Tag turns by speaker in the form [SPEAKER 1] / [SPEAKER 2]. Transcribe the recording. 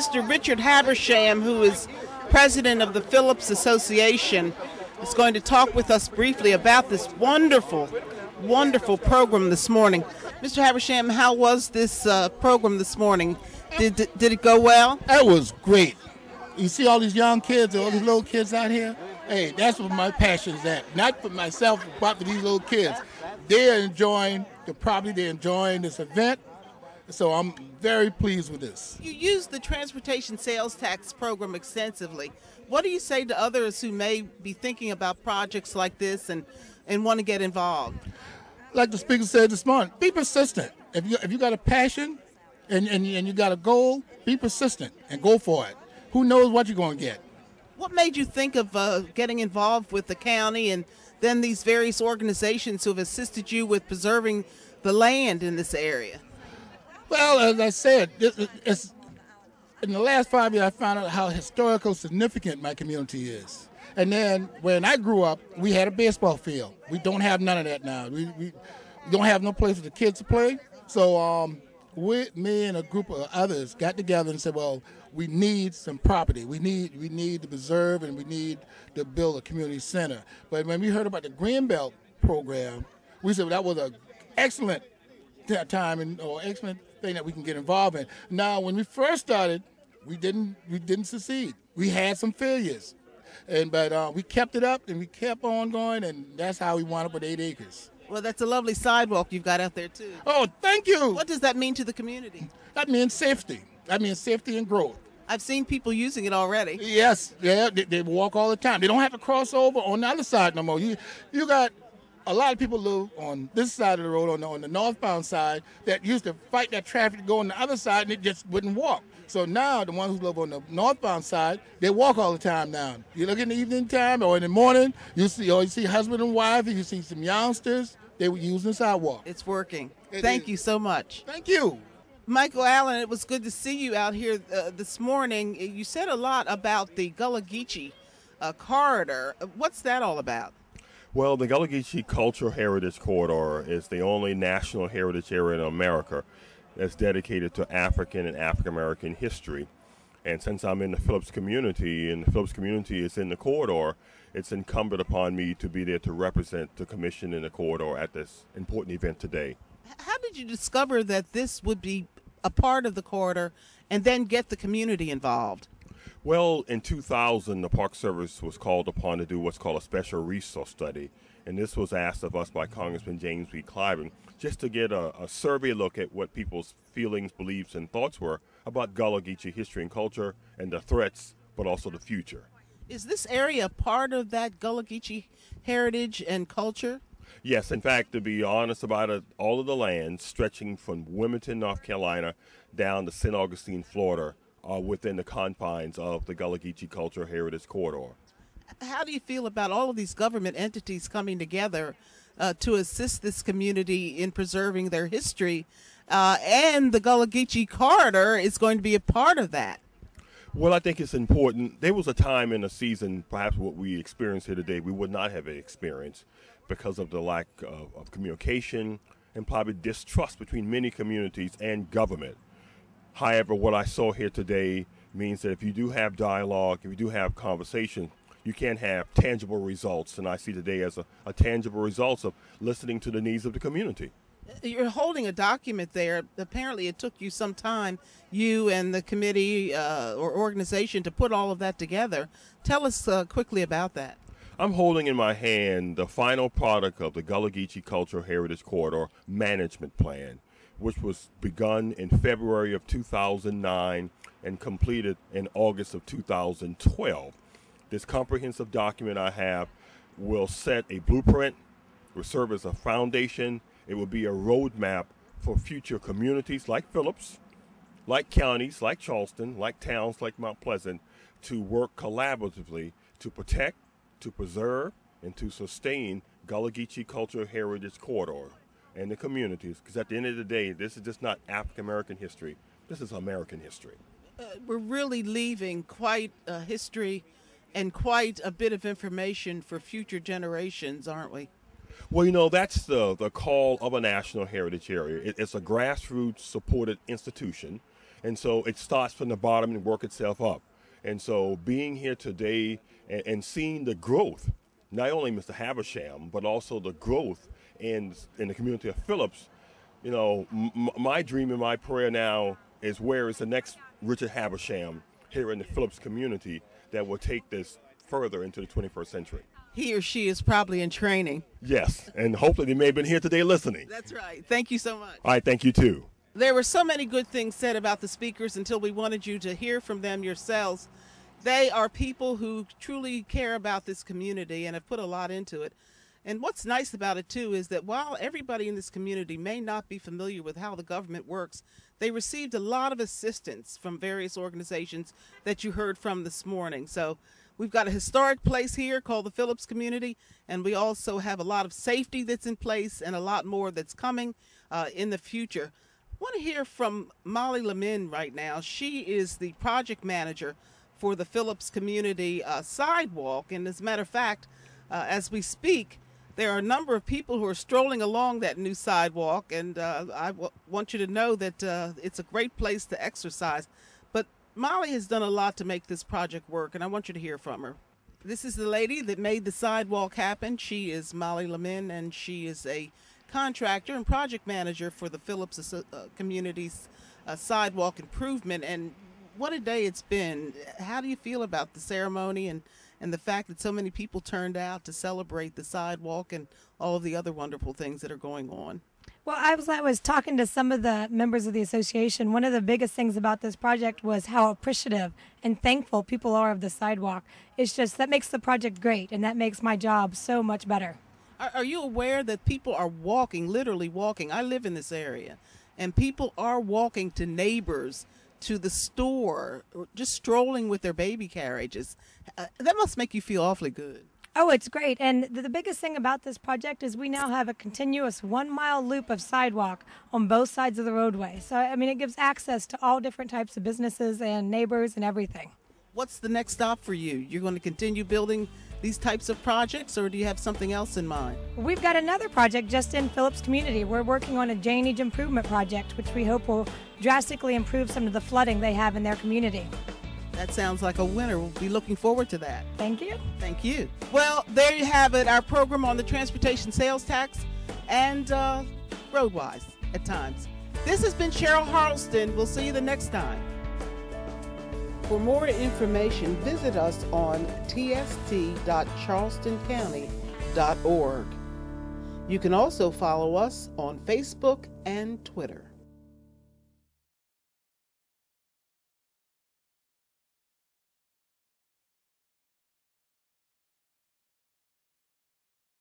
[SPEAKER 1] Mr. Richard Habersham, who is president of the Phillips Association, is going to talk with us briefly about this wonderful, wonderful program this morning. Mr. Habersham, how was this program this morning? Did it go well?
[SPEAKER 2] It was great. You see all these young kids, all these little kids out here? Hey, that's what my passion is at. Not for myself, but for these little kids. They're enjoying the property, they're enjoying this event, so I'm very pleased with this.
[SPEAKER 1] You use the transportation sales tax program extensively. What do you say to others who may be thinking about projects like this and want to get involved?
[SPEAKER 2] Like the speaker said this morning, be persistent. If you got a passion and you got a goal, be persistent and go for it. Who knows what you're going to get?
[SPEAKER 1] What made you think of getting involved with the county and then these various organizations who have assisted you with preserving the land in this area?
[SPEAKER 2] Well, as I said, it's, in the last 5 years, I found out how historical significant my community is. And then when I grew up, we had a baseball field. We don't have none of that now. We don't have no place for the kids to play. So me and a group of others got together and said, well, we need some property. We need to preserve, and we need to build a community center. But when we heard about the Greenbelt program, we said that was an excellent time or excellent thing that we can get involved in. Now, when we first started, we didn't succeed. We had some failures, but we kept it up and we kept on going, and that's how we wound up with 8 acres.
[SPEAKER 1] Well, that's a lovely sidewalk you've got out there too.
[SPEAKER 2] Oh, thank you.
[SPEAKER 1] What does that mean to the community?
[SPEAKER 2] That means safety. That means safety and growth.
[SPEAKER 1] I've seen people using it already.
[SPEAKER 2] Yes, yeah, they walk all the time. They don't have to cross over on the other side no more. You got a lot of people live on this side of the road, on the northbound side, that used to fight that traffic to go on the other side, and it just wouldn't walk. So now the ones who live on the northbound side, they walk all the time now. You look in the evening time or in the morning, you see husband and wife, and you see some youngsters, they were using the sidewalk.
[SPEAKER 1] It's working. Thank you so much.
[SPEAKER 2] Thank you.
[SPEAKER 1] Michael Allen, it was good to see you out here this morning. You said a lot about the Gullah Geechee corridor. What's that all about?
[SPEAKER 3] Well, the Gullah Geechee Cultural Heritage Corridor is the only national heritage area in America that's dedicated to African and African American history. And since I'm in the Phillips community, and the Phillips community is in the corridor, it's incumbent upon me to be there to represent the commission in the corridor at this important event today.
[SPEAKER 1] How did you discover that this would be a part of the corridor and then get the community involved?
[SPEAKER 3] Well, in 2000, the Park Service was called upon to do what's called a special resource study, and this was asked of us by Congressman James B. Clyburn, just to get a survey look at what people's feelings, beliefs, and thoughts were about Gullah Geechee history and culture and the threats, but also the future.
[SPEAKER 1] Is this area part of that Gullah Geechee heritage and culture?
[SPEAKER 3] Yes, in fact, to be honest about it, all of the land stretching from Wilmington, North Carolina, down to St. Augustine, Florida, are within the confines of the Gullah Geechee Cultural Heritage Corridor.
[SPEAKER 1] How do you feel about all of these government entities coming together to assist this community in preserving their history, and the Gullah Geechee Corridor is going to be a part of that?
[SPEAKER 3] Well, I think it's important. There was a time in the season, perhaps what we experience here today, we would not have experienced because of the lack of communication and probably distrust between many communities and government. However, what I saw here today means that if you do have dialogue, if you do have conversation, you can have tangible results. And I see today as a tangible result of listening to the needs of the community.
[SPEAKER 1] You're holding a document there. Apparently it took you some time, you and the committee or organization, to put all of that together. Tell us quickly about that.
[SPEAKER 3] I'm holding in my hand the final product of the Gullah Geechee Cultural Heritage Corridor Management Plan, which was begun in February of 2009 and completed in August of 2012. This comprehensive document I have will set a blueprint, will serve as a foundation. It will be a roadmap for future communities like Phillips, like counties like Charleston, like towns like Mount Pleasant, to work collaboratively to protect, to preserve, and to sustain Gullah Geechee Cultural Heritage Corridor and the communities, because at the end of the day, this is just not African American history. This is American history.
[SPEAKER 1] We're really leaving quite a history and quite a bit of information for future generations, aren't we?
[SPEAKER 3] Well, you know, that's the call of a national heritage area. It's a grassroots supported institution. And so it starts from the bottom and work itself up. And so being here today and seeing the growth, not only Mr. Habersham, but also the growth in the community of Phillips, you know, my dream and my prayer now is where is the next Richard Habersham here in the Phillips community that will take this further into the 21st century.
[SPEAKER 1] He or she is probably in training.
[SPEAKER 3] Yes, and hopefully they may have been here today listening.
[SPEAKER 1] That's right. Thank you so much.
[SPEAKER 3] All right, thank you too.
[SPEAKER 1] There were so many good things said about the speakers until we wanted you to hear from them yourselves. They are people who truly care about this community and have put a lot into it. And what's nice about it, too, is that while everybody in this community may not be familiar with how the government works, they received a lot of assistance from various organizations that you heard from this morning. So we've got a historic place here called the Phillips community, and we also have a lot of safety that's in place and a lot more that's coming in the future. I want to hear from Molly Lemin right now. She is the project manager for the Phillips community sidewalk. And as a matter of fact, as we speak, there are a number of people who are strolling along that new sidewalk, and I want you to know that it's a great place to exercise. But Molly has done a lot to make this project work, and I want you to hear from her. This is the lady that made the sidewalk happen. She is Molly Lemin, and she is a contractor and project manager for the Phillips community's sidewalk improvement. And what a day it's been. How do you feel about the ceremony and the fact that so many people turned out to celebrate the sidewalk and all of the other wonderful things that are going on?
[SPEAKER 4] Well, I was talking to some of the members of the association. One of the biggest things about this project was how appreciative and thankful people are of the sidewalk. It's just that makes the project great, and that makes my job so much better.
[SPEAKER 1] Are you aware that people are walking, literally walking? I live in this area, and people are walking to neighbors, to the store, or just strolling with their baby carriages. That must make you feel awfully good.
[SPEAKER 4] Oh, it's great. And the biggest thing about this project is we now have a continuous 1-mile loop of sidewalk on both sides of the roadway. So, I mean, it gives access to all different types of businesses and neighbors and everything.
[SPEAKER 1] What's the next stop for you? You're going to continue building these types of projects, or do you have something else in mind?
[SPEAKER 4] We've got another project just in Phillips community. We're working on a drainage improvement project, which we hope will drastically improve some of the flooding they have in their community.
[SPEAKER 1] That sounds like a winner. We'll be looking forward to that.
[SPEAKER 4] Thank you.
[SPEAKER 1] Thank you. Well, there you have it, our program on the transportation sales tax and roadwise at times. This has been Cheryl Harleston. We'll see you the next time. For more information, visit us on tst.charlestoncounty.org. You can also follow us on Facebook and Twitter.